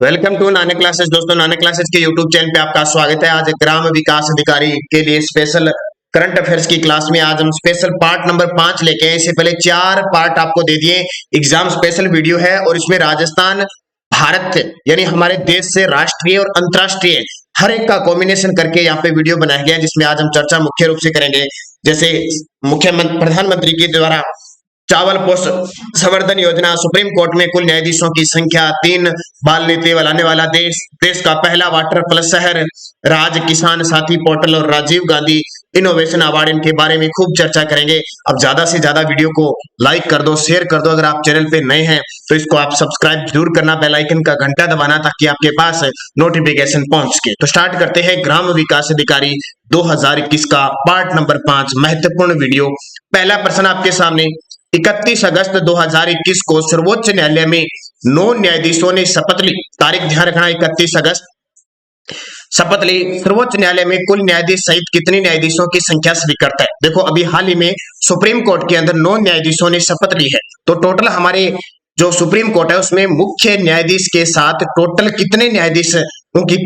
Welcome to Nanak classes. दोस्तों, Nanak classes के YouTube channel पे आपका स्वागत है। आज ग्राम विकास अधिकारी के लिए स्पेशल करंट अफेयर्स की क्लास में आज हम स्पेशल पार्ट नंबर 5 लेके आए। इससे पहले 4 पार्ट आपको दे दिए। एग्जाम स्पेशल वीडियो है और इसमें राजस्थान, भारत यानी हमारे देश से राष्ट्रीय और अंतर्राष्ट्रीय हर एक का कॉम्बिनेशन करके यहाँ पे वीडियो बनाया गया है, जिसमें आज हम चर्चा मुख्य रूप से करेंगे। जैसे मुख्यमंत्री प्रधानमंत्री के द्वारा चावल पोषण संवर्धन योजना, सुप्रीम कोर्ट में कुल न्यायाधीशों की संख्या, 3 बाल नीति लाने वाला देश का पहला वाटर प्लस शहर, राज किसान साथी पोर्टल और राजीव गांधी इनोवेशन अवार्ड, इनके बारे में खूब चर्चा करेंगे। अब ज्यादा से ज्यादा वीडियो को लाइक कर दो, शेयर कर दो। अगर आप चैनल पे नए हैं तो इसको आप सब्सक्राइब जरूर करना, बेल आइकन का घंटा दबाना ताकि आपके पास नोटिफिकेशन पहुंच सके। तो स्टार्ट करते हैं ग्राम विकास अधिकारी 2021 का पार्ट नंबर 5 महत्वपूर्ण वीडियो। पहला प्रश्न आपके सामने, 31 अगस्त 2021 को सर्वोच्च न्यायालय में 9 न्यायाधीशों ने शपथ ली। तारीख ध्यान रखना, 31 अगस्त शपथ ली। सर्वोच्च न्यायालय में कुल न्यायाधीश सहित कितने न्यायाधीशों की संख्या स्वीकृत है? देखो, अभी हाल ही में सुप्रीम कोर्ट के अंदर 9 न्यायाधीशों ने शपथ ली है। तो टोटल हमारे जो सुप्रीम कोर्ट है उसमें मुख्य न्यायाधीश के साथ टोटल कितने न्यायाधीश उनकी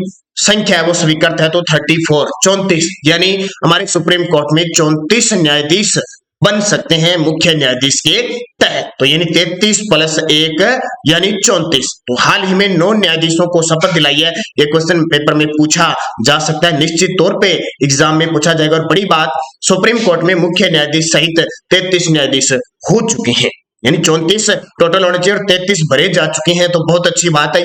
संख्या है वो स्वीकृत है? तो 34 यानी हमारे सुप्रीम कोर्ट में 34 न्यायाधीश बन सकते हैं मुख्य न्यायाधीश के तहत। तो यानी 33 + 1 यानी 34। तो हाल ही में 9 न्यायाधीशों को शपथ दिलाई है। ये क्वेश्चन पेपर में पूछा जा सकता है, निश्चित तौर पे एग्जाम में पूछा जाएगा। और बड़ी बात, सुप्रीम कोर्ट में मुख्य न्यायाधीश सहित 33 न्यायाधीश हो चुके हैं, यानी 34 टोटल होने चाहिए और 33 भरे जा चुके हैं, तो बहुत अच्छी बात है।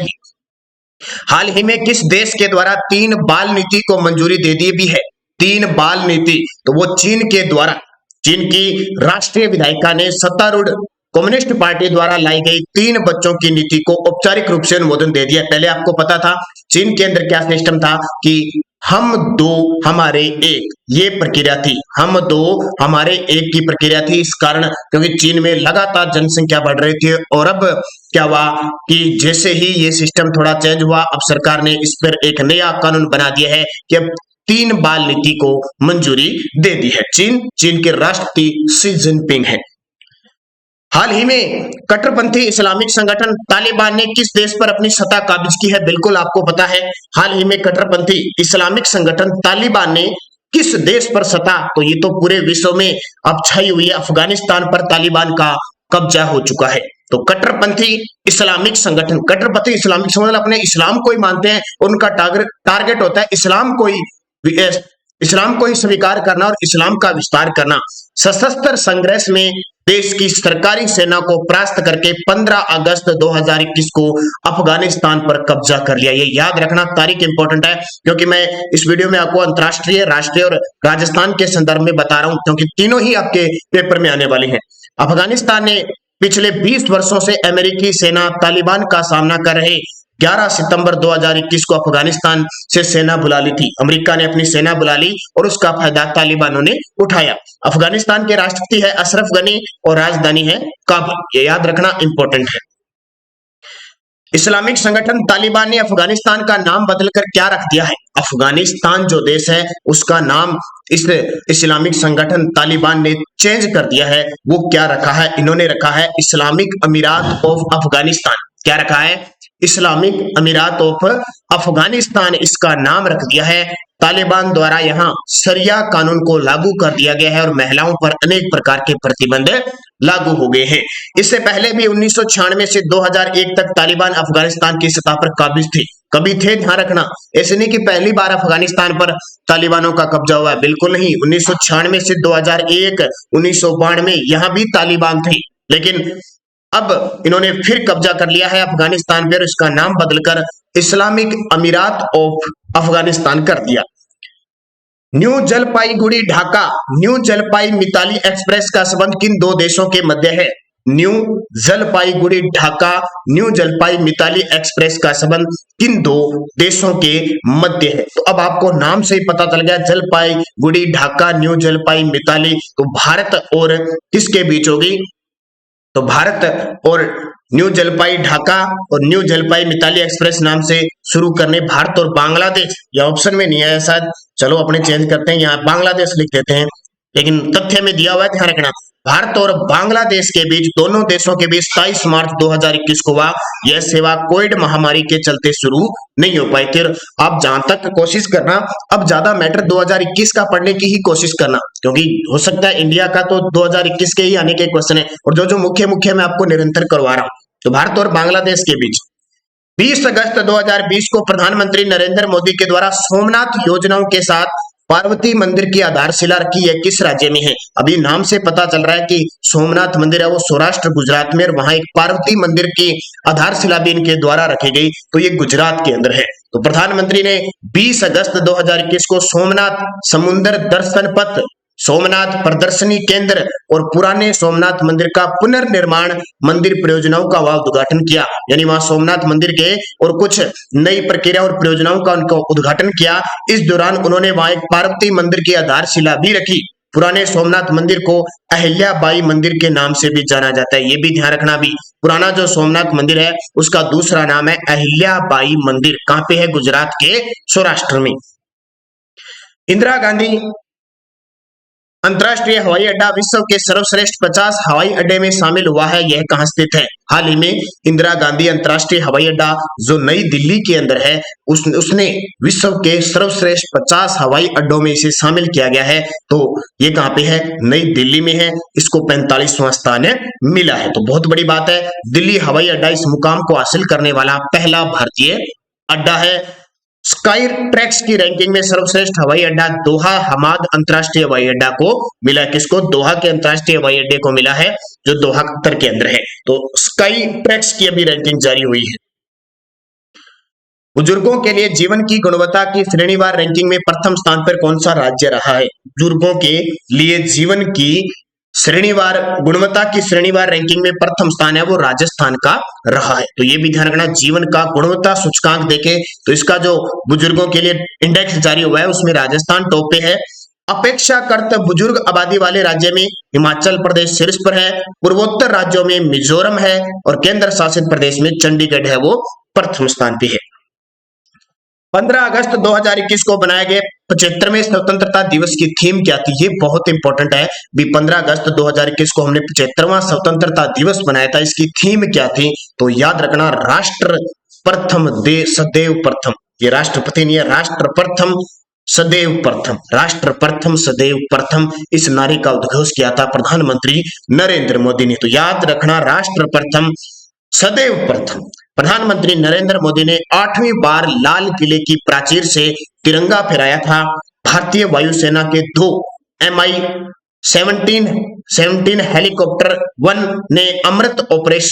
हाल ही में किस देश के द्वारा 3 बाल नीति को मंजूरी दे दी भी है? 3 बाल नीति, तो वो चीन के द्वारा, चीन की राष्ट्रीय विधायिका ने सत्तारूढ़ कम्युनिस्ट पार्टी द्वारा लाई गई 3 बच्चों की नीति को औपचारिक रूप से अनुमोदन दे दिया। पहले आपको पता था चीन के अंदर क्या सिस्टम था कि हम 2 हमारे 1, ये प्रक्रिया थी। हम 2 हमारे 1 की प्रक्रिया थी। इस कारण क्योंकि चीन में लगातार जनसंख्या बढ़ रही थी और अब क्या हुआ कि जैसे ही ये सिस्टम थोड़ा चेंज हुआ, अब सरकार ने इस पर एक नया कानून बना दिया है कि अब 3 बाल नीति को मंजूरी दे दी है। चीन के राष्ट्रपति शी जिनपिंग है। हाल ही में कट्टरपंथी इस्लामिक संगठन तालिबान ने किस देश पर अपनी सत्ता काबिज की है? बिल्कुल आपको पता है, हाल ही में कट्टरपंथी इस्लामिक संगठन तालिबान ने किस देश पर सत्ता, तो ये तो पूरे विश्व में अब छाई हुई है। अफगानिस्तान पर तालिबान का कब्जा हो चुका है। तो कट्टरपंथी इस्लामिक संगठन, कट्टरपंथी इस्लामिक संगठन अपने इस्लाम को ही मानते हैं। उनका टारगेट होता है इस्लाम को ही स्वीकार करना और इस्लाम का विस्तार करना। सशस्त्र संघर्ष में देश की सरकारी सेना को परास्त करके 15 अगस्त 2021 को अफगानिस्तान पर कब्जा कर लिया। ये याद रखना, तारीख इंपॉर्टेंट है क्योंकि मैं इस वीडियो में आपको अंतरराष्ट्रीय, राष्ट्रीय और राजस्थान के संदर्भ में बता रहा हूं, क्योंकि तीनों ही आपके पेपर में आने वाले हैं। अफगानिस्तान ने पिछले 20 वर्षों से अमेरिकी सेना तालिबान का सामना कर रहे 11 सितंबर 2021 को अफगानिस्तान से सेना बुला ली थी। अमेरिका ने अपनी सेना बुला ली और उसका फायदा तालिबानों ने उठाया। अफगानिस्तान के राष्ट्रपति है अशरफ गनी और राजधानी है काबुल। ये याद रखना इंपॉर्टेंट है। इस्लामिक संगठन तालिबान ने अफगानिस्तान का नाम बदलकर क्या रख दिया है? अफगानिस्तान जो देश है उसका नाम इस इस्लामिक संगठन तालिबान ने चेंज कर दिया है। वो क्या रखा है? इन्होंने रखा है इस्लामिक अमीरात ऑफ अफगानिस्तान। क्या रखा है? इस्लामिक अमीरात ऑफ अफगानिस्तान इसका नाम रख दिया है। तालिबान द्वारा यहाँ शरिया कानून को लागू कर दिया गया है और महिलाओं पर अनेक प्रकार के प्रतिबंध लागू हो गए हैं। इससे पहले भी 1996 से 2001 तक तालिबान अफगानिस्तान की सतह पर काबिज थे। कभी थे, ध्यान रखना, ऐसे नहीं कि पहली बार अफगानिस्तान पर तालिबानों का कब्जा हुआ है, बिल्कुल नहीं। 1996 से 2001, 1992 यहां भी तालिबान थे, लेकिन अब इन्होंने फिर कब्जा कर लिया है अफगानिस्तान पर। इसका नाम बदलकर इस्लामिक अमीरात ऑफ अफगानिस्तान कर दिया। New Jalpaiguri Dhaka, new Jalpai Mitali express का संबंध किन 2 देशों के मध्य है? New Jalpaiguri Dhaka, new Jalpai Mitali express का संबंध किन 2 देशों के मध्य है? तो अब आपको नाम से ही पता चल गया, जलपाईगुड़ी ढाका, न्यू जलपाई मिताली, तो भारत और किसके बीच होगी? तो भारत और न्यू जलपाई ढाका और न्यू जलपाई मिताली एक्सप्रेस नाम से शुरू करने। भारत और बांग्लादेश, यह ऑप्शन में नहीं है शायद, चलो अपने चेंज करते हैं, यहाँ बांग्लादेश लिख देते हैं। लेकिन तथ्य में दिया हुआ है, ध्यान रखना। भारत और बांग्लादेश के बीच, दोनों देशों के बीच 27 मार्च 2021 को हुआ। यह सेवा कोविड महामारी के चलते शुरू नहीं हो पाई थी। और आप जहां तक कोशिश करना, अब ज्यादा मैटर 2021 का पढ़ने की ही कोशिश करना, क्योंकि हो सकता है इंडिया का तो 2021 के ही आने के क्वेश्चन है, और जो जो मुख्य मुख्य मैं आपको निरंतर करवा रहा हूं। तो भारत और बांग्लादेश के बीच 20 अगस्त 2020 को प्रधानमंत्री नरेंद्र मोदी के द्वारा सोमनाथ योजनाओं के साथ पार्वती मंदिर की आधारशिला रखी है। किस राज्य में है? अभी नाम से पता चल रहा है कि सोमनाथ मंदिर है वो सौराष्ट्र गुजरात में, और वहां एक पार्वती मंदिर की आधारशिला भी इनके द्वारा रखी गई, तो ये गुजरात के अंदर है। तो प्रधानमंत्री ने 20 अगस्त 2021 को सोमनाथ समुद्र दर्शन पथ, सोमनाथ प्रदर्शनी केंद्र और पुराने सोमनाथ मंदिर का पुनर्निर्माण मंदिर परियोजनाओं का वहां उद्घाटन किया। यानी वहां सोमनाथ मंदिर के और कुछ नई प्रक्रिया और परियोजनाओं का उनका उद्घाटन किया। इस दौरान उन्होंने वहां एक पार्वती मंदिर की आधारशिला भी रखी। पुराने सोमनाथ मंदिर को अहिल्याबाई मंदिर के नाम से भी जाना जाता है, ये भी ध्यान रखना। भी पुराना जो सोमनाथ मंदिर है उसका दूसरा नाम है अहिल्याबाई मंदिर। कहां पे है? गुजरात के सौराष्ट्र में। इंदिरा गांधी अंतरराष्ट्रीय हवाई अड्डा विश्व के सर्वश्रेष्ठ 50 हवाई अड्डे में शामिल हुआ है। यह कहां स्थित है? हाल ही में इंदिरा गांधी अंतरराष्ट्रीय हवाई अड्डा जो नई दिल्ली के अंदर है, उसने विश्व के सर्वश्रेष्ठ 50 हवाई अड्डों में इसे शामिल किया गया है। तो ये कहां पे है? नई दिल्ली में है। इसको 45वां स्थान मिला है। तो बहुत बड़ी बात है, दिल्ली हवाई अड्डा इस मुकाम को हासिल करने वाला पहला भारतीय अड्डा है। स्काई ट्रैक्स की रैंकिंग में सर्वश्रेष्ठ हवाई अड्डा दोहा हमाद अंतरराष्ट्रीय हवाई अड्डा को मिला। किसको? दोहा के अंतरराष्ट्रीय हवाई अड्डे को मिला है, जो दोहा कतर के अंदर है। तो स्काई ट्रैक्स की अभी रैंकिंग जारी हुई है। बुजुर्गों के लिए जीवन की गुणवत्ता की श्रेणीवार रैंकिंग में प्रथम स्थान पर कौन सा राज्य रहा है? बुजुर्गों के लिए जीवन की श्रेणीवार गुणवत्ता की श्रेणीवार रैंकिंग में प्रथम स्थान है वो राजस्थान का रहा है। तो ये भी ध्यान रखना, जीवन का गुणवत्ता सूचकांक देखे तो इसका जो बुजुर्गों के लिए इंडेक्स जारी हुआ है उसमें राजस्थान टॉप पे है। अपेक्षाकृत बुजुर्ग आबादी वाले राज्य में हिमाचल प्रदेश शीर्ष पर है, पूर्वोत्तर राज्यों में मिजोरम है, और केंद्र शासित प्रदेश में चंडीगढ़ है वो प्रथम स्थान पे है। 15 अगस्त 2021 को बनाए गए 75वें स्वतंत्रता दिवस की थीम क्या थी? ये बहुत इंपॉर्टेंट है। 15 अगस्त 2021 को हमने 75वां स्वतंत्रता दिवस बनाया था, इसकी थीम क्या थी? तो याद रखना, राष्ट्र प्रथम दे सदैव प्रथम। ये राष्ट्रपति नहीं है, राष्ट्र प्रथम सदैव प्रथम, राष्ट्र प्रथम सदैव प्रथम, इस नारे का उद्घोष किया था प्रधानमंत्री नरेंद्र मोदी ने। तो याद रखना, राष्ट्र प्रथम सदैव प्रथम। प्रधानमंत्री नरेंद्र मोदी ने 8वीं बार लाल किले की प्राचीर से तिरंगा फहराया था। भारतीय वायुसेना के 2 MI-17 हेलीकॉप्टर 1 ने अमृत ऑपरेशन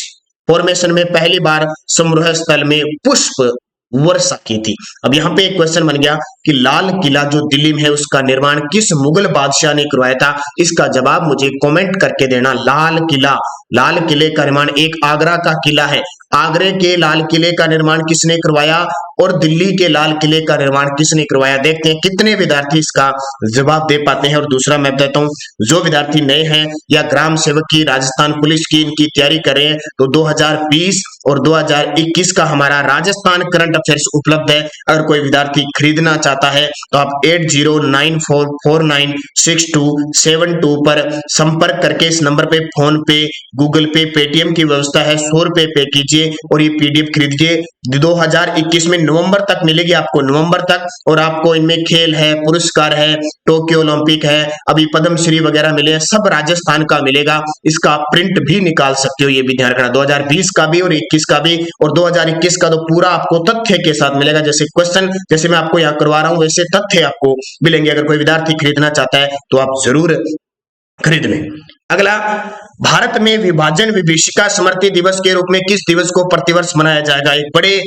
फॉर्मेशन में पहली बार समरोह स्थल में पुष्प वर्षा की थी। अब यहाँ पे एक क्वेश्चन बन गया कि लाल किला जो दिल्ली में है उसका निर्माण किस मुगल बादशाह ने करवाया था? इसका जवाब मुझे कमेंट करके देना। लाल किले का निर्माण, एक आगरा का किला है, आगरे के लाल किले का निर्माण किसने करवाया और दिल्ली के लाल किले का निर्माण किसने करवाया? देखते हैं कितने विद्यार्थी इसका जवाब दे पाते हैं। और दूसरा मैं बताता हूँ, जो विद्यार्थी नए हैं या ग्राम सेवक की, राजस्थान पुलिस की इनकी तैयारी कर रहे हैं, तो 2020 और 2021 का हमारा राजस्थान करंट अफेयर्स उपलब्ध है। अगर कोई विद्यार्थी खरीदना चाहता है तो आप 8094496272 पर संपर्क करके इस नंबर पे फोन पे, गूगल पे, पेटीएम की व्यवस्था है, 100 रुपए पे कीजिए और ये पीडीएफ खरीदिए। 2021 में नवंबर तक मिलेगी आपको, नवंबर तक। और आपको इनमें खेल है, पुरस्कार है, टोक्यो ओलंपिक है, अभी पद्मश्री वगैरह मिले हैं, सब राजस्थान का मिलेगा। इसका प्रिंट भी निकाल सकते हो, ये भी ध्यान रखना। 2020 का भी और 21 का भी, और 2021 का तो पूरा आपको तथ्य के साथ मिलेगा। जैसे क्वेश्चन जैसे मैं आपको यहाँ करवा रहा हूँ वैसे तथ्य आपको मिलेंगे। अगर कोई विद्यार्थी खरीदना चाहता है तो आप जरूर खरीद लें। अगला, भारत में विभाजन विभीषिका स्मृति दिवस के रूप में किस दिवस को प्रतिवर्ष मनाया जाएगा? एक बड़े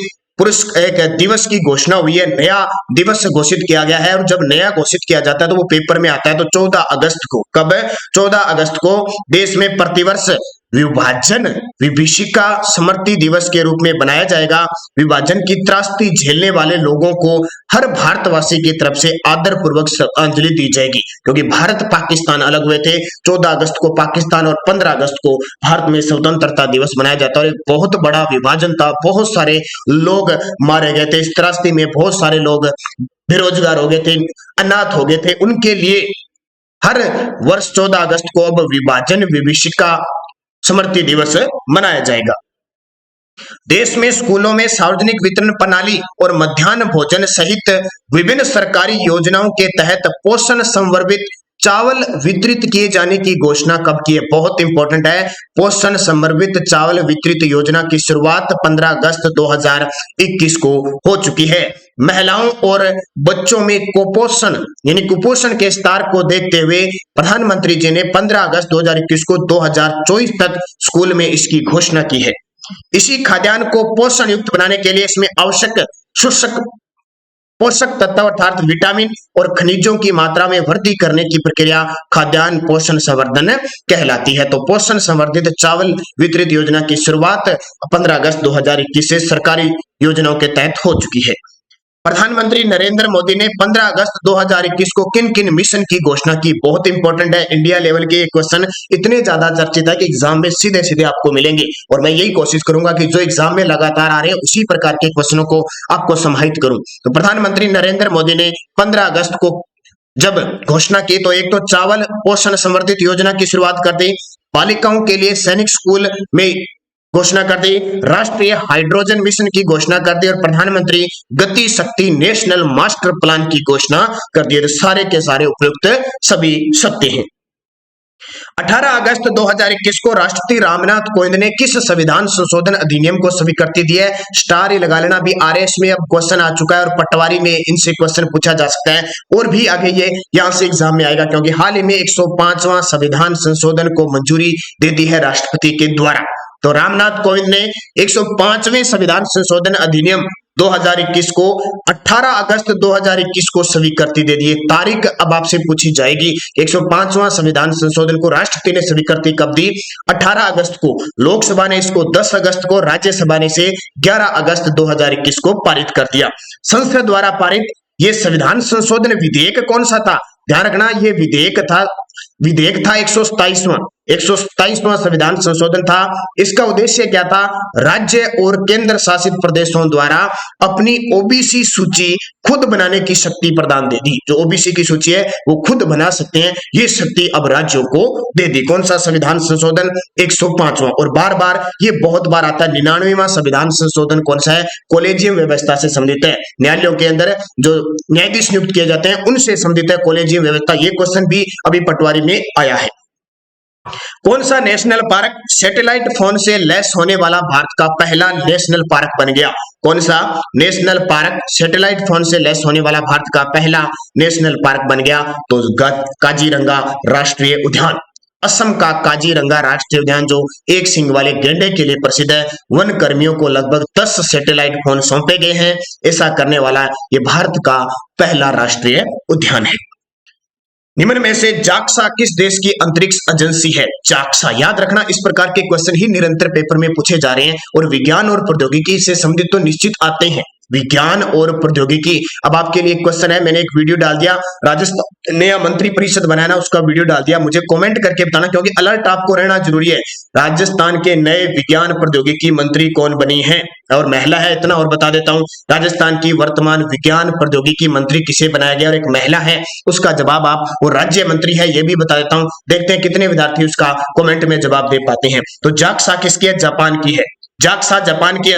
एक दिवस की घोषणा हुई है, नया दिवस घोषित किया गया है। और जब नया घोषित किया जाता है तो वो पेपर में आता है। तो 14 अगस्त को, कब? 14 अगस्त को देश में प्रतिवर्ष विभाजन विभीषिका स्मृति दिवस के रूप में बनाया जाएगा। विभाजन की त्रासदी झेलने वाले लोगों को हर भारतवासी की तरफ से आदर पूर्वक श्रद्धांजलि दी जाएगी, क्योंकि भारत पाकिस्तान अलग हुए थे। 14 अगस्त को पाकिस्तान और 15 अगस्त को भारत में स्वतंत्रता दिवस मनाया जाता है। और एक बहुत बड़ा विभाजन था, बहुत सारे लोग मारे गए थे इस त्रासदी में, बहुत सारे लोग बेरोजगार हो गए थे, अनाथ हो गए थे। उनके लिए हर वर्ष 14 अगस्त को अब विभाजन विभीषिका स्मृति दिवस मनाया जाएगा। देश में स्कूलों में सार्वजनिक वितरण प्रणाली और मध्याह्न भोजन सहित विभिन्न सरकारी योजनाओं के तहत पोषण संवर्धित चावल वितरित किए जाने की घोषणा कब की है? बहुत इंपॉर्टेंट है। पोषण संवर्धित चावल वितरित योजना की शुरुआत 15 अगस्त 2021 को हो चुकी है। महिलाओं और बच्चों में कुपोषण यानी कुपोषण के स्तर को देखते हुए प्रधानमंत्री जी ने 15 अगस्त 2021 को 2024 तक स्कूल में इसकी घोषणा की है। इसी खाद्यान्न को पोषण युक्त बनाने के लिए इसमें आवश्यक पोषक तत्व अर्थात विटामिन और खनिजों की मात्रा में वृद्धि करने की प्रक्रिया खाद्यान्न पोषण संवर्धन कहलाती है। तो पोषण संवर्धित चावल वितरित योजना की शुरुआत 15 अगस्त 2021 से सरकारी योजनाओं के तहत हो चुकी है। प्रधानमंत्री नरेंद्र मोदी ने 15 अगस्त 2021 को किन किन मिशन की घोषणा की? बहुत इंपॉर्टेंट है। इंडिया लेवल के ये क्वेश्चन इतने ज्यादा चर्चित है कि एग्जाम में सीधे सीधे आपको मिलेंगे और मैं यही कोशिश करूंगा कि जो एग्जाम में लगातार आ रहे हैं उसी प्रकार के क्वेश्चनों को आपको समाहित करूं। तो प्रधानमंत्री नरेंद्र मोदी ने 15 अगस्त को जब घोषणा की तो एक तो चावल पोषण संवर्धित योजना की शुरुआत कर दी, बालिकाओं के लिए सैनिक स्कूल में घोषणा कर दी, राष्ट्रीय हाइड्रोजन मिशन की घोषणा कर दी और प्रधानमंत्री गति शक्ति नेशनल मास्टर प्लान की घोषणा कर दी। सारे के सारे उपयुक्त सभी सत्य हैं। 18 अगस्त 2021 को राष्ट्रपति रामनाथ कोविंद ने किस संविधान संशोधन अधिनियम को स्वीकृति दी है? स्टार ही लगा लेना। अभी आरएस में अब क्वेश्चन आ चुका है और पटवारी में इनसे क्वेश्चन पूछा जा सकता है और भी आगे ये यहां से एग्जाम में आएगा क्योंकि हाल ही में 105वां संविधान संशोधन को मंजूरी दे दी है राष्ट्रपति के द्वारा। तो रामनाथ कोविंद ने 105वें संविधान संशोधन अधिनियम 2021 को 18 अगस्त 2021 को स्वीकृति दे दी है। तारीख अब आपसे पूछी जाएगी। 105वां संविधान संशोधन को राष्ट्रपति ने स्वीकृति कब दी? 18 अगस्त को। लोकसभा ने इसको 10 अगस्त को, राज्यसभा ने इसे 11 अगस्त 2021 को पारित कर दिया। संसद द्वारा पारित ये संविधान संशोधन विधेयक कौन सा था? ध्यान रखना, ये विधेयक था 127वां संविधान संशोधन था। इसका उद्देश्य क्या था? राज्य और केंद्र शासित प्रदेशों द्वारा अपनी ओबीसी सूची खुद बनाने की शक्ति प्रदान दे दी। जो ओबीसी की सूची है वो खुद बना सकते हैं, ये शक्ति अब राज्यों को दे दी। कौन सा संविधान संशोधन? 105वां। और बार बार ये बहुत बार आता है। 99वां संविधान संशोधन कौन सा है? कॉलेजियम व्यवस्था से संबंधित है। न्यायालयों के अंदर जो न्यायाधीश नियुक्त किए जाते हैं उनसे संबंधित है कॉलेजियम व्यवस्था। ये क्वेश्चन भी अभी पटवारी में आया है। कौन सा नेशनल पार्क सैटेलाइट फोन से लैस होने वाला भारत का पहला नेशनल पार्क बन गया? कौन सा नेशनल पार्क सैटेलाइट फोन से लैस होने वाला भारत का पहला नेशनल पार्क बन गया? तो काजीरंगा राष्ट्रीय उद्यान। असम का काजीरंगा राष्ट्रीय उद्यान जो एक सींग वाले गैंडे के लिए प्रसिद्ध है। वन कर्मियों को लगभग 10 सैटेलाइट फोन सौंपे गए हैं। ऐसा करने वाला ये भारत का पहला राष्ट्रीय उद्यान है। निम्न में से जाक्सा किस देश की अंतरिक्ष एजेंसी है? जाक्सा। याद रखना, इस प्रकार के क्वेश्चन ही निरंतर पेपर में पूछे जा रहे हैं और विज्ञान और प्रौद्योगिकी से संबंधित तो निश्चित आते हैं। विज्ञान और प्रौद्योगिकी। अब आपके लिए क्वेश्चन है, मैंने एक वीडियो डाल दिया, राजस्थान नया मंत्री परिषद बनाना, उसका वीडियो डाल दिया। मुझे कमेंट करके बताना क्योंकि अलर्ट आपको रहना जरूरी है। राजस्थान के नए विज्ञान प्रौद्योगिकी मंत्री कौन बनी है और महिला है, इतना और बता देता हूं। राजस्थान की वर्तमान विज्ञान प्रौद्योगिकी मंत्री किसे बनाया गया और एक महिला है, उसका जवाब आप, वो राज्य मंत्री है, ये भी बता देता हूं। देखते हैं कितने विद्यार्थी उसका कमेंट में जवाब दे पाते हैं। तो जाक्सा किसकी है? जापान की है। जाक्सा जापान की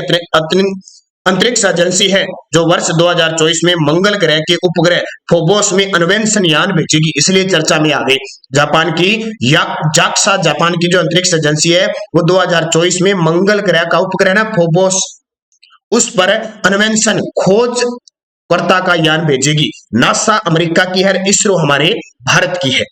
अंतरिक्ष एजेंसी है जो वर्ष 2024 में मंगल ग्रह के उपग्रह फोबोस में अन्वेषण यान भेजेगी, इसलिए चर्चा में आ गई। जापान की जाक्सा, जापान की जो अंतरिक्ष एजेंसी है वो 2024 में मंगल ग्रह का उपग्रह ना फोबोस, उस पर अन्वेषण खोजकर्ता का यान भेजेगी। नासा अमेरिका की है, इसरो हमारे भारत की है।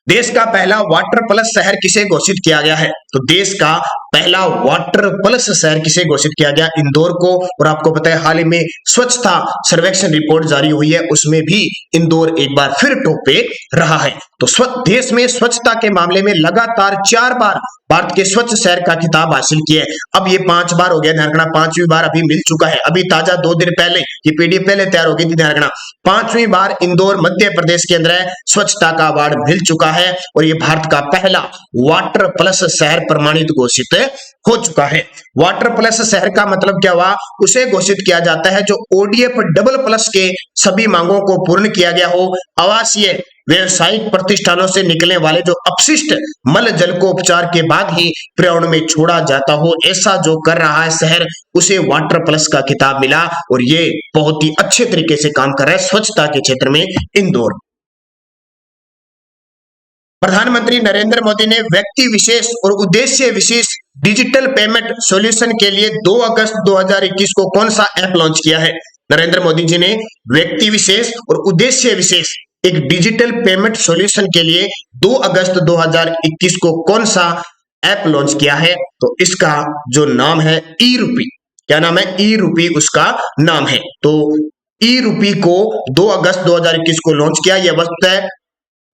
देश का पहला वाटर प्लस शहर किसे घोषित किया गया है? तो देश का पहला वाटर प्लस शहर किसे घोषित किया गया? इंदौर को। और आपको पता है हाल ही में स्वच्छता सर्वेक्षण रिपोर्ट जारी हुई है, उसमें भी इंदौर एक बार फिर टॉप पे रहा है। तो देश में स्वच्छता के मामले में लगातार 4 बार भारत के स्वच्छ शहर का खिताब हासिल किया है। अब ये 5 बार हो गया, ध्यान रखना। 5वीं बार अभी मिल चुका है, अभी ताजा 2 दिन पहले ये पीडीएफ पहले तैयार हो गई थी, ध्यान रखना। 5वीं बार इंदौर मध्य प्रदेश के अंदर है, स्वच्छता का अवार्ड मिल चुका है। है और ये भारत का पहला वाटर प्लस शहर प्रमाणित घोषित हो चुका है। वाटर प्लस शहर का मतलब क्या हुआ? उसे घोषित किया जाता है जो ओडीएफ डबल प्लस के सभी मांगों को पूर्ण किया गया हो, आवासीय व्यवसायिक प्रतिष्ठानों से निकलने वाले जो अपशिष्ट मल जल को उपचार के बाद ही पर्यावरण में छोड़ा जाता हो, ऐसा जो कर रहा है शहर, उसे वाटर प्लस का खिताब मिला और ये बहुत ही अच्छे तरीके से काम कर रहा है स्वच्छता के क्षेत्र में इंदौर। प्रधानमंत्री नरेंद्र मोदी ने व्यक्ति विशेष और उद्देश्य विशेष डिजिटल पेमेंट सॉल्यूशन के लिए 2 अगस्त 2021 को कौन सा ऐप लॉन्च किया है? नरेंद्र मोदी जी ने व्यक्ति विशेष और उद्देश्य विशेष एक डिजिटल पेमेंट सॉल्यूशन के लिए 2 अगस्त 2021 को कौन सा ऐप लॉन्च किया है? तो इसका जो नाम है ई रूपी। क्या नाम है? ई रूपी उसका नाम है। तो ई रूपी को 2 अगस्त 2021 को लॉन्च किया। यह वस्तु है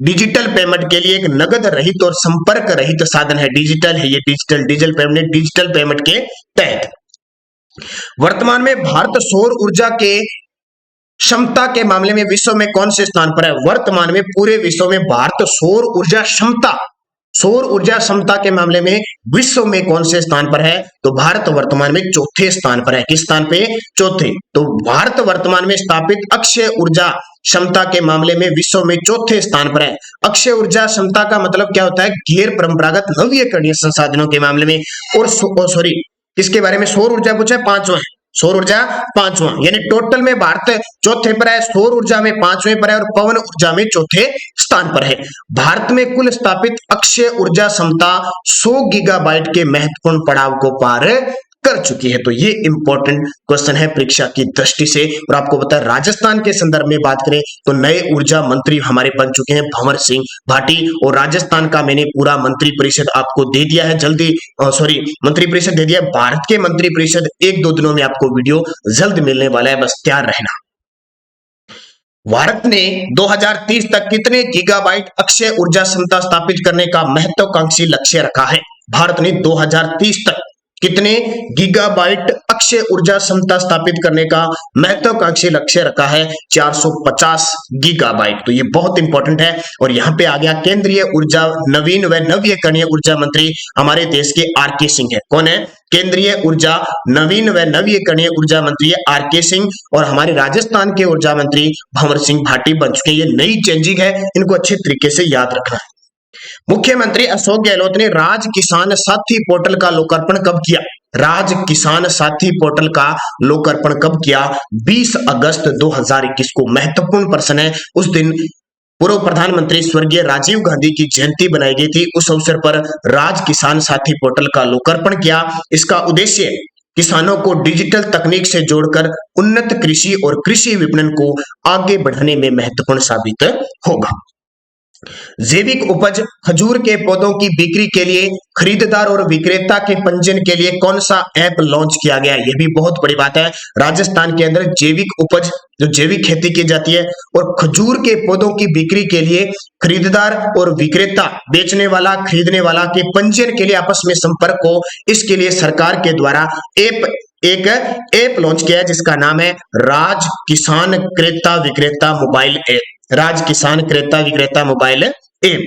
डिजिटल पेमेंट के लिए एक नगद रहित और संपर्क रहित साधन है। डिजिटल है ये, डिजिटल पेमेंट के तहत वर्तमान में भारत सौर ऊर्जा के क्षमता के मामले में विश्व में कौन से स्थान पर है? वर्तमान में पूरे विश्व में भारत सौर ऊर्जा क्षमता के मामले में विश्व में कौन से स्थान पर है? तो भारत वर्तमान में चौथे स्थान पर है। किस स्थान पे? चौथे। तो भारत वर्तमान में स्थापित अक्षय ऊर्जा क्षमता के मामले में विश्व में चौथे स्थान पर है। अक्षय ऊर्जा क्षमता का मतलब क्या होता है? गैर परंपरागत नवीकरणीय संसाधनों के मामले में। और सॉरी, इसके बारे में सौर ऊर्जा पूछा है, 5वां है। सौर ऊर्जा 5वां, यानी टोटल में भारत चौथे पर है, सौर ऊर्जा में 5वें पर है और पवन ऊर्जा में चौथे स्थान पर है। भारत में कुल स्थापित अक्षय ऊर्जा क्षमता 100 गीगाबाइट के महत्वपूर्ण पड़ाव को पार कर चुकी है। तो ये इंपॉर्टेंट क्वेश्चन है परीक्षा की दृष्टि से। और आपको पता है राजस्थान के संदर्भ में बात करें तो नए ऊर्जा मंत्री हमारे बन चुके हैं भंवर सिंह भाटी, और राजस्थान का मैंने पूरा मंत्री परिषद आपको दे दिया है जल्दी, मंत्री परिषद दे दिया। भारत के मंत्री परिषद 1-2 दिनों में आपको वीडियो जल्द मिलने वाला है, बस तैयार रहना। भारत ने 2030 तक कितने गीगाबाइट अक्षय ऊर्जा क्षमता स्थापित करने का महत्वाकांक्षी लक्ष्य रखा है? भारत ने 2030 तक कितने गीगाबाइट अक्षय ऊर्जा क्षमता स्थापित करने का महत्वाकांक्षी लक्ष्य रखा है? 450 गीगाबाइट। तो ये बहुत इंपॉर्टेंट है। और यहाँ पे आ गया केंद्रीय ऊर्जा नवीन व नवीकरणीय ऊर्जा मंत्री हमारे देश के आर.के. सिंह है। कौन है? केंद्रीय ऊर्जा नवीन व नवीकरणीय ऊर्जा मंत्री आर.के. सिंह, और हमारे राजस्थान के ऊर्जा मंत्री भंवर सिंह भाटी बन चुके हैं। ये नई चेंजिंग है, इनको अच्छे तरीके से याद रखना है। मुख्यमंत्री अशोक गहलोत ने राज किसान साथी पोर्टल का लोकार्पण कब किया? राज किसान साथी पोर्टल का लोकार्पण कब किया? 20 अगस्त 2021 को। महत्वपूर्ण प्रश्न है। उस दिन पूर्व प्रधानमंत्री स्वर्गीय राजीव गांधी की जयंती बनाई गई थी। उस अवसर पर राज किसान साथी पोर्टल का लोकार्पण किया। इसका उद्देश्य किसानों को डिजिटल तकनीक से जोड़कर उन्नत कृषि और कृषि विपणन को आगे बढ़ाने में महत्वपूर्ण साबित होगा। जैविक उपज खजूर के पौधों की बिक्री के लिए खरीदार और विक्रेता के पंजीयन के लिए कौन सा ऐप लॉन्च किया गया? यह भी बहुत बड़ी बात है। राजस्थान के अंदर जैविक उपज, जो जैविक खेती की जाती है, और खजूर के पौधों की बिक्री के लिए खरीदार और विक्रेता, बेचने वाला खरीदने वाला के पंजीयन के लिए आपस में संपर्क हो, इसके लिए सरकार के द्वारा एक ऐप लॉन्च किया है जिसका नाम है राज किसान क्रेता विक्रेता मोबाइल ऐप। राज किसान क्रेता विक्रेता मोबाइल ऐप।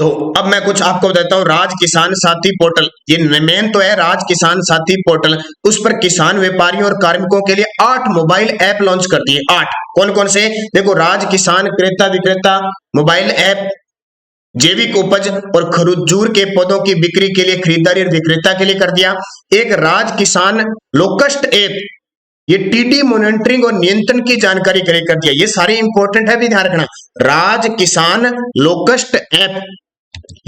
तो अब मैं कुछ आपको बताता हूं। राज किसान साथी पोर्टल, ये मेन तो है राज किसान साथी पोर्टल। उस पर किसान व्यापारियों और कार्मिकों के लिए 8 मोबाइल ऐप लॉन्च कर दिए। 8 कौन कौन से? देखो, राज किसान क्रेता विक्रेता मोबाइल ऐप, जैविक उपज और खजूर के पौधों की बिक्री के लिए खरीदारी और विक्रेता के लिए कर दिया। एक राज किसान लोकस्ट ऐप, ये टीडी मॉनिटरिंग और नियंत्रण की जानकारी के लिए कर दिया। ये सारे इंपॉर्टेंट है, भी ध्यान रखना। राज किसान लोकस्ट ऐप,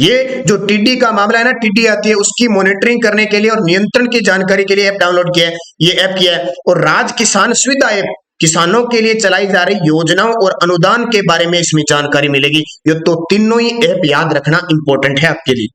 ये जो टीडी का मामला है ना, टीडी आती है, उसकी मॉनिटरिंग करने के लिए और नियंत्रण की जानकारी के लिए ऐप डाउनलोड किया है, ये ऐप किया है। और राज किसान सुविधा ऐप, किसानों के लिए चलाई जा रही योजनाओं और अनुदान के बारे में इसमें जानकारी मिलेगी। ये तो तीनों ही ऐप याद रखना इंपॉर्टेंट है आपके लिए।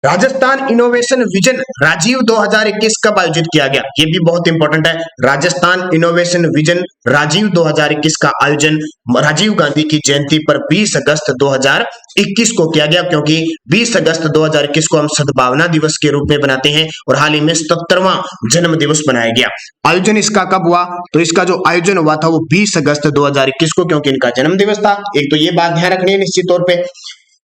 राजस्थान इनोवेशन विजन राजीव 2021 कब आयोजित किया गया? ये भी बहुत इंपॉर्टेंट है। राजस्थान इनोवेशन विजन राजीव 2021 का आयोजन राजीव गांधी की जयंती पर 20 अगस्त 2021 को किया गया, क्योंकि 20 अगस्त 2021 को हम सद्भावना दिवस के रूप में बनाते हैं और हाल ही में 77वां जन्म दिवस बनाया गया। आयोजन इसका कब हुआ? तो इसका जो आयोजन हुआ था वो 20 अगस्त 2021 को, क्योंकि इनका जन्म दिवस था। एक तो ये बात ध्यान रखनी है निश्चित तौर पे।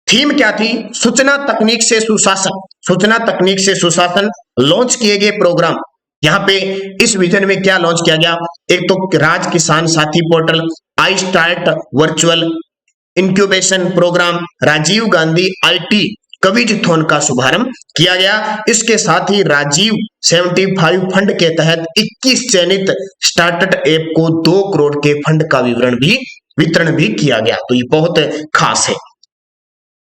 थीम क्या थी? सूचना तकनीक से सुशासन। सूचना तकनीक से सुशासन लॉन्च किए गए प्रोग्राम। यहाँ पे इस विजन में क्या लॉन्च किया गया? एक तो Raj Kisan Sathi portal, I start virtual incubation programme, Rajiv Gandhi IT quizathon का शुभारंभ किया गया। इसके साथ ही राजीव 75 फंड के तहत 21 चयनित स्टार्टअप ऐप को 2 करोड़ के फंड का वितरण भी किया गया। तो ये बहुत खास है।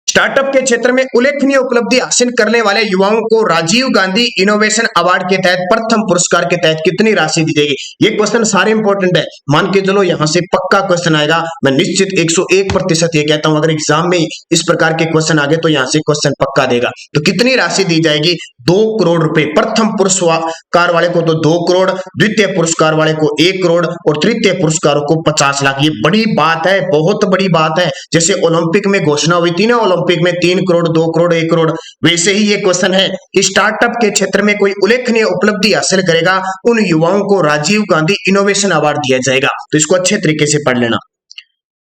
स्टार्टअप के क्षेत्र में उल्लेखनीय उपलब्धि हासिल करने वाले युवाओं को राजीव गांधी इनोवेशन अवार्ड के तहत प्रथम पुरस्कार के तहत कितनी राशि दी जाएगी? ये क्वेश्चन सारे इंपॉर्टेंट है, मान के चलो यहां से पक्का क्वेश्चन आएगा। मैं निश्चित 101% ये कहता हूं, अगर एग्जाम में इस प्रकार के क्वेश्चन आ गए तो यहां से क्वेश्चन पक्का देगा। तो कितनी राशि दी जाएगी? 2 करोड़ रुपए। प्रथम पुरस्कार वाले को तो 2 करोड़, द्वितीय पुरस्कार वाले को 1 करोड़ और तृतीय पुरस्कारों को 50 लाख। ये बड़ी बात है, बहुत बड़ी बात है। जैसे ओलंपिक में घोषणा हुई थी ना, ओलंपिक में 3 करोड़, 2 करोड़, 1 करोड़, वैसे ही ये क्वेश्चन है। स्टार्टअप के क्षेत्र में कोई उल्लेखनीय उपलब्धि हासिल करेगा, उन युवाओं को राजीव गांधी इनोवेशन अवार्ड दिया जाएगा। तो इसको अच्छे तरीके से पढ़ लेना।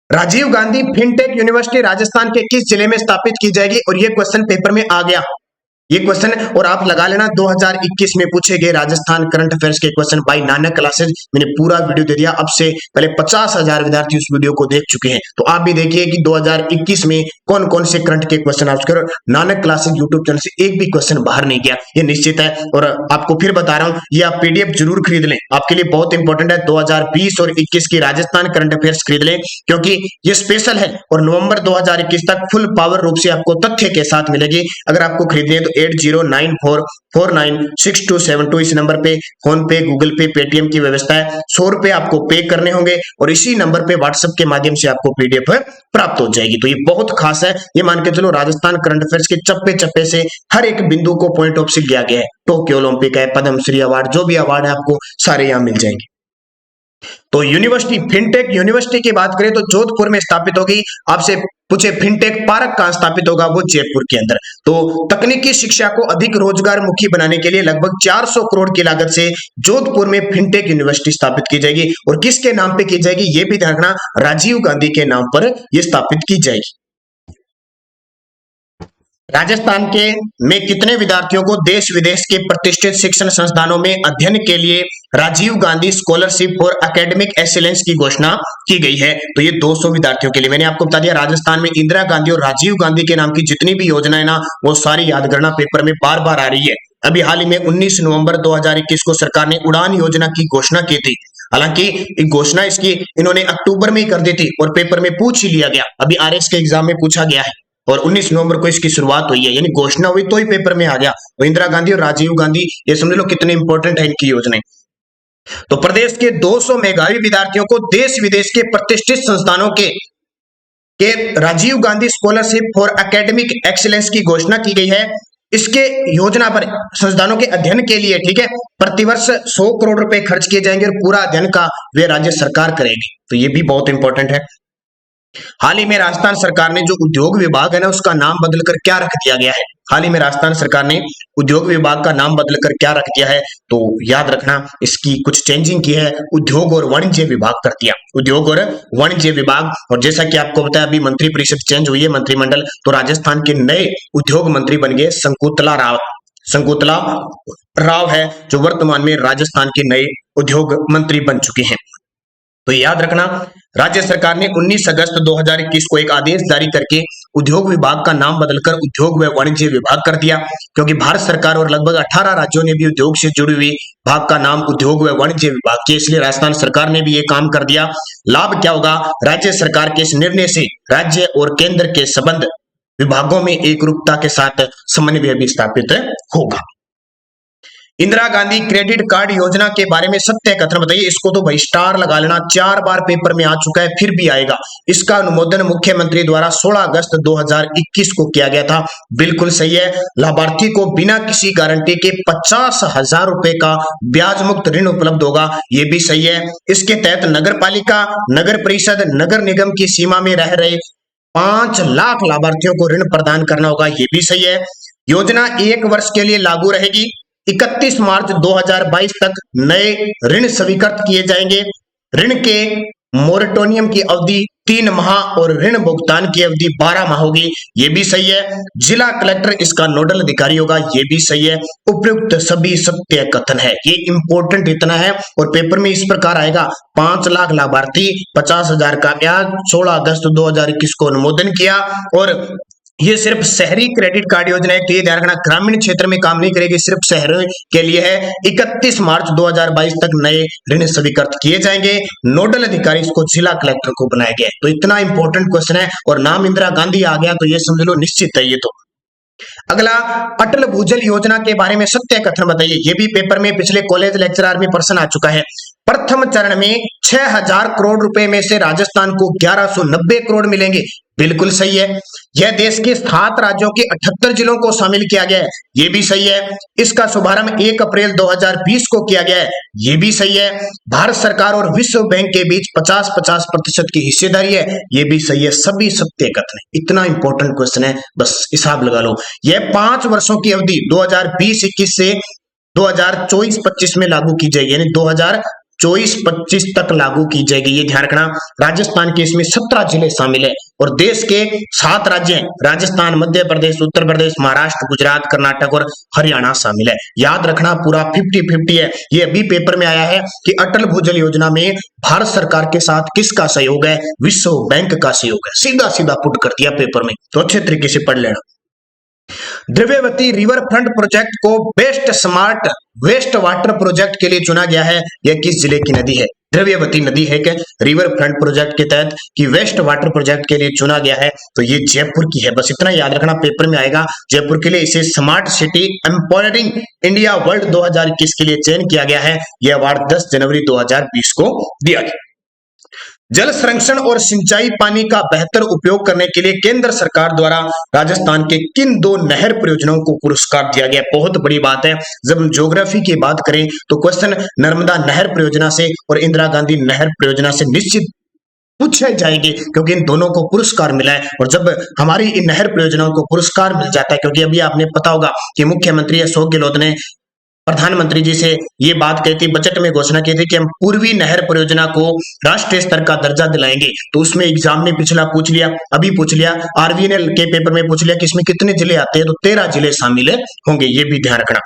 राजीव गांधी फिनटेक यूनिवर्सिटी राजस्थान के किस जिले में स्थापित की जाएगी? और ये क्वेश्चन पेपर में आ गया, ये क्वेश्चन, और आप लगा लेना 2021 में पूछे गए राजस्थान करंट अफेयर्स के क्वेश्चन बाय नानक क्लासेज। मैंने पूरा वीडियो दे दिया, अब से पहले 50,000 विद्यार्थी उस वीडियो को देख चुके हैं। तो आप भी देखिए कि 2021 में कौन कौन से करंट के क्वेश्चन आप कर। नानक क्लासेज यूट्यूब चैनल से एक भी क्वेश्चन बाहर नहीं गया, ये निश्चित है। और आपको फिर बता रहा हूं, ये आप पीडीएफ जरूर खरीद लें, आपके लिए बहुत इंपॉर्टेंट है। 2020 और 21 की राजस्थान करंट अफेयर्स खरीद लें, क्योंकि ये स्पेशल है और नवंबर 2021 तक फुल पावर रूप से आपको तथ्य के साथ मिलेगी। अगर आपको खरीदनी है तो 8094496272 इस नंबर पे फोन पे, गूगल पे, पेटीएम की व्यवस्था है। 100 रुपए आपको पे करने होंगे और इसी नंबर पे व्हाट्सएप के माध्यम से आपको पीडीएफ प्राप्त हो जाएगी। तो ये बहुत खास है। ये मान के चलो राजस्थान करंट अफेयर्स के चप्पे चप्पे से हर एक बिंदु को पॉइंट ऑफ से लिया गया है। टोक्यो ओलंपिक है, पद्मश्री अवार्ड, जो भी अवार्ड है आपको सारे यहाँ मिल जाएंगे। तो यूनिवर्सिटी, फिनटेक यूनिवर्सिटी की बात करें तो जोधपुर में स्थापित होगी। आपसे पूछे फिनटेक पार्क कहां स्थापित होगा? वो जयपुर के अंदर। तो तकनीकी शिक्षा को अधिक रोजगार मुखी बनाने के लिए लगभग 400 करोड़ की लागत से जोधपुर में फिनटेक यूनिवर्सिटी स्थापित की जाएगी। और किसके नाम पे की जाएगी? ये भी ध्यान रखना, राजीव गांधी के नाम पर यह स्थापित की जाएगी। राजस्थान के में कितने विद्यार्थियों को देश विदेश के प्रतिष्ठित शिक्षण संस्थानों में अध्ययन के लिए Rajiv Gandhi scholarship for academic excellence की घोषणा की गई है? तो ये 200 विद्यार्थियों के लिए। मैंने आपको बता दिया, राजस्थान में इंदिरा गांधी और राजीव गांधी के नाम की जितनी भी योजनाएं ना, वो सारी याद करना, पेपर में बार बार आ रही है। अभी हाल ही में 19 नवंबर 2021 को सरकार ने उड़ान योजना की घोषणा की थी। हालांकि एक घोषणा इसकी इन्होंने अक्टूबर में ही कर दी थी और पेपर में पूछ ही लिया गया। अभी आरएस के एग्जाम में पूछा गया है और 19 नवंबर को इसकी शुरुआत हुई है, यानी घोषणा हुई तो ही पेपर में आ गया। तो इंदिरा गांधी और राजीव गांधी, ये समझ लो कितने इंपॉर्टेंट है इनकी योजनाएं। तो प्रदेश के 200 मेधावी विद्यार्थियों को देश विदेश के प्रतिष्ठित संस्थानों के Rajiv Gandhi scholarship for academic excellence की घोषणा की गई है। इसके योजना पर संस्थानों के अध्ययन के लिए, ठीक है, प्रतिवर्ष 100 करोड़ रुपए खर्च किए जाएंगे और पूरा अध्ययन का वे राज्य सरकार करेगी। तो ये भी बहुत इंपॉर्टेंट है। हाल ही में राजस्थान सरकार ने जो उद्योग विभाग है ना, उसका नाम बदलकर क्या रख दिया गया है? हाल ही में राजस्थान सरकार ने उद्योग विभाग का नाम बदलकर क्या रख दिया है? तो याद रखना, इसकी कुछ चेंजिंग की है, उद्योग और वाणिज्य विभाग कर दिया, उद्योग और वाणिज्य विभाग। और जैसा कि आपको बताया, अभी मंत्रिपरिषद चेंज हुई है, मंत्रिमंडल। तो राजस्थान के नए उद्योग मंत्री बन गए शंकुतला राव। शंकुतला राव है जो वर्तमान में राजस्थान के नए उद्योग मंत्री बन चुके हैं। तो याद रखना, राज्य सरकार ने 19 अगस्त 2021 को एक आदेश जारी करके उद्योग विभाग का नाम बदलकर उद्योग व वाणिज्य विभाग कर दिया, क्योंकि भारत सरकार और लगभग 18 राज्यों ने भी उद्योग से जुड़ी हुई भाग का नाम उद्योग व वाणिज्य विभाग किया, इसलिए राजस्थान सरकार ने भी ये काम कर दिया। लाभ क्या होगा? राज्य सरकार के इस निर्णय से राज्य और केंद्र के संबंध विभागों में एकरूपता के साथ समन्वय भी स्थापित होगा। इंदिरा गांधी क्रेडिट कार्ड योजना के बारे में सत्य कथन बताइए। इसको तो भाई स्टार लगा लेना, 4 बार पेपर में आ चुका है, फिर भी आएगा। इसका अनुमोदन मुख्यमंत्री द्वारा 16 अगस्त 2021 को किया गया था। बिल्कुल सही है। लाभार्थी को बिना किसी गारंटी के 50,000 रुपए का ब्याज मुक्त ऋण उपलब्ध होगा, ये भी सही है। इसके तहत नगर पालिका, नगर परिषद, नगर निगम की सीमा में रह रहे 5 लाख लाभार्थियों को ऋण प्रदान करना होगा, ये भी सही है। योजना 1 वर्ष के लिए लागू रहेगी। 31 मार्च 2022 तक नए ऋण स्वीकृत किए जाएंगे। ऋण के मोरेटोरियम की अवधि 3 माह और ऋण भुगतान की अवधि 12 माह होगी, ये भी सही है। जिला कलेक्टर इसका नोडल अधिकारी होगा, ये भी सही है। उपयुक्त सभी सत्य कथन है, ये इंपॉर्टेंट इतना है। और पेपर में इस प्रकार आएगा, 5 लाख लाभार्थी, 50,000 का ब्याज, 16 अगस्त 2021 को अनुमोदन किया। और ये सिर्फ शहरी क्रेडिट कार्ड योजना है, तो ये ध्यान रखना, ग्रामीण क्षेत्र में काम नहीं करेगी, सिर्फ शहरों के लिए है। 31 मार्च 2022 तक नए ऋण स्वीकृत किए जाएंगे। नोडल अधिकारी इसको जिला कलेक्टर को बनाया गया है। तो इतना इंपॉर्टेंट क्वेश्चन है, और नाम इंदिरा गांधी आ गया तो ये समझ लो निश्चित है ये तो। अगला, अटल भूजल योजना के बारे में सत्य कथन बताइए। ये भी पेपर में पिछले कॉलेज लेक्चरर में प्रश्न आ चुका है। प्रथम चरण में 6,000 करोड़ रुपए में से राजस्थान को 1190 करोड़ मिलेंगे, बिल्कुल सही है। यह देश के 7 राज्यों के 78 जिलों को शामिल किया गया है, ये भी सही है। इसका शुभारंभ 1 अप्रैल 2020 को किया गया है, ये भी सही है। भारत सरकार और विश्व बैंक के बीच 50-50% की हिस्सेदारी है, ये भी सही है। सभी सत्य कथन है, इतना इंपॉर्टेंट क्वेश्चन है, बस हिसाब लगा लो। यह 5 वर्षों की अवधि 2020-21 से 2024-25 में लागू की जाएगी, यानी 2024-25 तक लागू की जाएगी, ये ध्यान रखना। राजस्थान के इसमें 17 जिले शामिल है, और देश के 7 राज्य हैं, राजस्थान, मध्य प्रदेश, उत्तर प्रदेश, महाराष्ट्र, गुजरात, कर्नाटक और हरियाणा शामिल है। याद रखना, पूरा 50-50 है। ये अभी पेपर में आया है कि अटल भूजल योजना में भारत सरकार के साथ किसका सहयोग है? विश्व बैंक का सहयोग है। सीधा सीधा पुट कर दिया पेपर में, तो अच्छे तरीके से पढ़ लेना। द्रव्यवती रिवर फ्रंट प्रोजेक्ट को best smart waste water project के लिए चुना गया है। यह किस जिले की नदी है? द्रव्यवती नदी है क्या रिवर फ्रंट प्रोजेक्ट के तहत कि वेस्ट वाटर प्रोजेक्ट के लिए चुना गया है? तो ये जयपुर की है, बस इतना याद रखना, पेपर में आएगा। जयपुर के लिए इसे smart city empowering India world 2021 के लिए चयन किया गया है। यह अवार्ड 10 जनवरी 2020 को दिया गया। जल संरक्षण और सिंचाई पानी का बेहतर उपयोग करने के लिए केंद्र सरकार द्वारा राजस्थान के किन 2 नहर परियोजनाओं को पुरस्कार दिया गया? बहुत बड़ी बात है। जब हम ज्योग्राफी की बात करें तो क्वेश्चन नर्मदा नहर परियोजना से और इंदिरा गांधी नहर परियोजना से निश्चित पूछे जाएंगे, क्योंकि इन दोनों को पुरस्कार मिला है। और जब हमारी इन नहर परियोजनाओं को पुरस्कार मिल जाता है, क्योंकि अभी आपने पता होगा कि मुख्यमंत्री अशोक गहलोत ने प्रधानमंत्री जी से ये बात कही थी, बजट में घोषणा की थी कि हम पूर्वी नहर परियोजना को राष्ट्रीय स्तर का दर्जा दिलाएंगे। तो उसमें एग्जाम में पिछला पूछ लिया, अभी पूछ लिया, आरवीएनएल के पेपर में पूछ लिया कि इसमें कितने जिले आते हैं, तो 13 जिले शामिल होंगे, ये भी ध्यान रखना।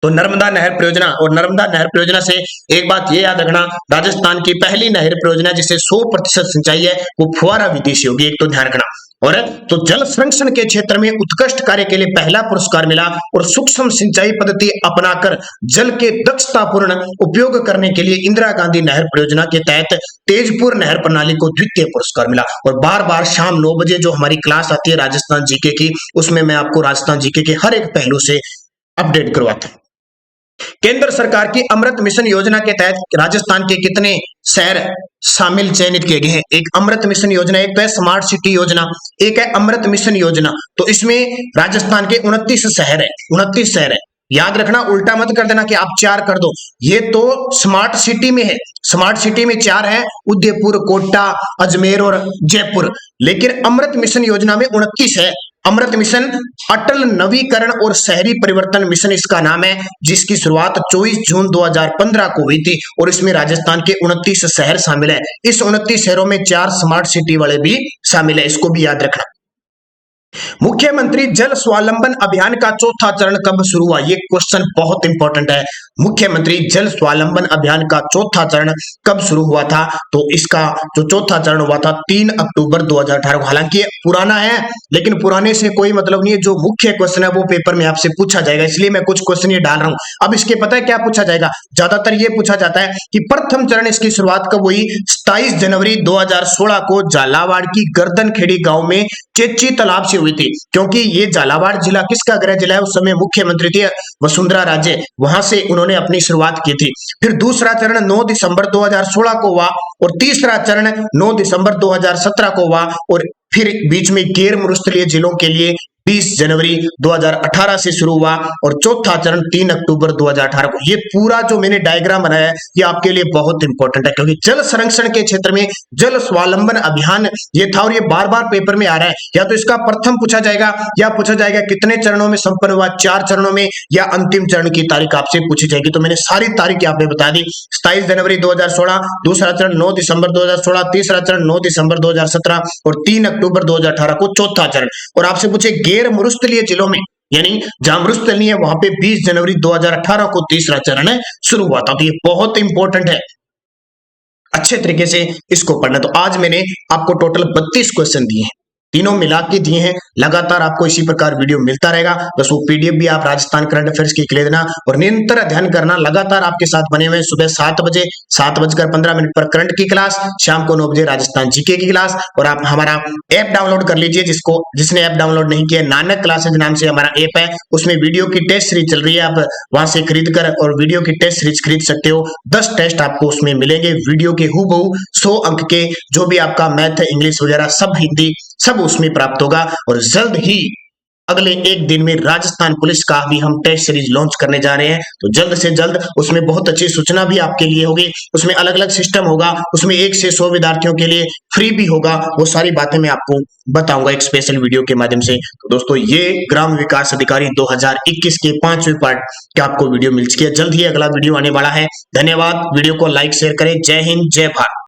तो नर्मदा नहर परियोजना, और नर्मदा नहर परियोजना से एक बात ये याद रखना, राजस्थान की पहली नहर परियोजना जिसे 100% सिंचाई है वो फुहारा विधि से होगी, एक तो ध्यान रखना। और तो जल संरक्षण के क्षेत्र में उत्कृष्ट कार्य के लिए पहला पुरस्कार मिला, और सूक्ष्म सिंचाई पद्धति अपनाकर जल के दक्षतापूर्ण उपयोग करने के लिए इंदिरा गांधी नहर परियोजना के तहत तेजपुर नहर प्रणाली को द्वितीय पुरस्कार मिला। और बार बार शाम 9 बजे जो हमारी क्लास आती है राजस्थान जीके की, उसमें मैं आपको राजस्थान जीके के हर एक पहलू से अपडेट करवाता हूं। केंद्र सरकार की अमृत मिशन योजना के तहत राजस्थान के कितने शहर शामिल चयनित किए गए हैं? एक अमृत मिशन योजना, एक तो है स्मार्ट सिटी योजना, एक है अमृत मिशन योजना। तो इसमें राजस्थान के 29 शहर है, 29 शहर है। याद रखना, उल्टा मत कर देना कि आप 4 कर दो, ये तो स्मार्ट सिटी में है। स्मार्ट सिटी में 4 है, उदयपुर, कोटा, अजमेर और जयपुर। लेकिन अमृत मिशन योजना में 29 है। अमृत मिशन अटल नवीकरण और शहरी परिवर्तन मिशन इसका नाम है, जिसकी शुरुआत 24 जून 2015 को हुई थी, और इसमें राजस्थान के 29 शहर शामिल है। इस 29 शहरों में 4 स्मार्ट सिटी वाले भी शामिल है, इसको भी याद रखना। मुख्यमंत्री जल स्वावलंबन अभियान का चौथा चरण कब शुरू हुआ? ये क्वेश्चन बहुत इंपॉर्टेंट है। मुख्यमंत्री जल स्वावलंबन अभियान का चौथा चरण कब शुरू हुआ था? तो इसका जो चौथा चरण हुआ था 3 अक्टूबर 2018। हालांकि पुराना है, लेकिन पुराने से कोई मतलब नहीं है। जो मुख्य क्वेश्चन है वो पेपर में आपसे पूछा जाएगा, इसलिए मैं कुछ क्वेश्चन ये डाल रहा हूं। अब इसके पता है क्या पूछा जाएगा? ज्यादातर ये पूछा जाता है कि प्रथम चरण इसकी शुरुआत कब हुई? 27 जनवरी 2016 को झालावाड़ की गर्दनखेड़ी गांव में चेची तालाब से से हुई थी, क्योंकि ये झालावाड़ जिला किसका गृह जिला है, उस समय मुख्यमंत्री थी वसुंधरा राजे, वहां से उन्होंने अपनी शुरुआत की थी। फिर दूसरा चरण 9 दिसंबर 2016 को हुआ और तीसरा चरण 9 दिसंबर 2017 को हुआ और फिर बीच में गैर मरुस्थलीय जिलों के लिए 20 जनवरी 2018 से शुरू हुआ और चौथा चरण 3 अक्टूबर 2018 को। ये पूरा जो मैंने डायग्राम बनाया है ये आपके लिए बहुत इंपॉर्टेंट है, क्योंकि जल संरक्षण के क्षेत्र में जल स्वावलंबन अभियान ये था और ये बार बार पेपर में आ रहा है। या तो इसका प्रथम पूछा जाएगा या पूछा जाएगा कितने चरणों में संपन्न हुआ, 4 चरणों में, या अंतिम चरण की तारीख आपसे पूछी जाएगी। तो मैंने सारी तारीख यहाँ पे बता दी। 27 जनवरी 2016, दूसरा चरण 9 दिसंबर 2016, तीसरा चरण 9 दिसंबर 2017 और 3 अक्टूबर 2018 को चौथा चरण। और आपसे पूछे गैर मरुस्थलीय जिलों में, यानी जहां मरुस्थल नहीं है वहां पे 20 जनवरी 2018 को तीसरा चरण शुरू हुआ था। तो ये बहुत इंपॉर्टेंट है, अच्छे तरीके से इसको पढ़ना। तो आज मैंने आपको टोटल 32 क्वेश्चन दिए हैं, तीनों मिला के दिए हैं। लगातार आपको इसी प्रकार वीडियो मिलता रहेगा। बस वो पीडीएफ भी आप राजस्थान करंट अफेयर्स की ले देना और निरंतर अध्ययन करना। लगातार आपके साथ बने हुए सुबह 7 बजे 7:15 पर करंट की क्लास, शाम को 9 बजे राजस्थान जीके की क्लास। और आप हमारा ऐप डाउनलोड कर लीजिए, जिसने ऐप डाउनलोड नहीं किया, नानक क्लासेज नाम से हमारा ऐप है, उसमें वीडियो की टेस्ट सीरीज चल रही है। आप वहां से खरीद कर और वीडियो की टेस्ट सीरीज खरीद सकते हो। 10 टेस्ट आपको उसमें मिलेंगे वीडियो के हूबहू 100 अंक के, जो भी आपका मैथ इंग्लिश वगैरह सब हिंदी सब उसमें प्राप्त होगा। और जल्द ही अगले 1 दिन में राजस्थान पुलिस का भी हम टेस्ट सीरीज लॉन्च करने जा रहे हैं। तो जल्द से जल्द उसमें बहुत अच्छी सूचना भी आपके लिए होगी। उसमें अलग अलग सिस्टम होगा, उसमें 1 से 100 विद्यार्थियों के लिए फ्री भी होगा। वो सारी बातें मैं आपको बताऊंगा एक स्पेशल वीडियो के माध्यम से। तो दोस्तों ये ग्राम विकास अधिकारी 2021 के 5वें पार्ट का आपको वीडियो मिल चुकी है। जल्द ही अगला वीडियो आने वाला है। धन्यवाद। वीडियो को लाइक शेयर करें। जय हिंद, जय भारत।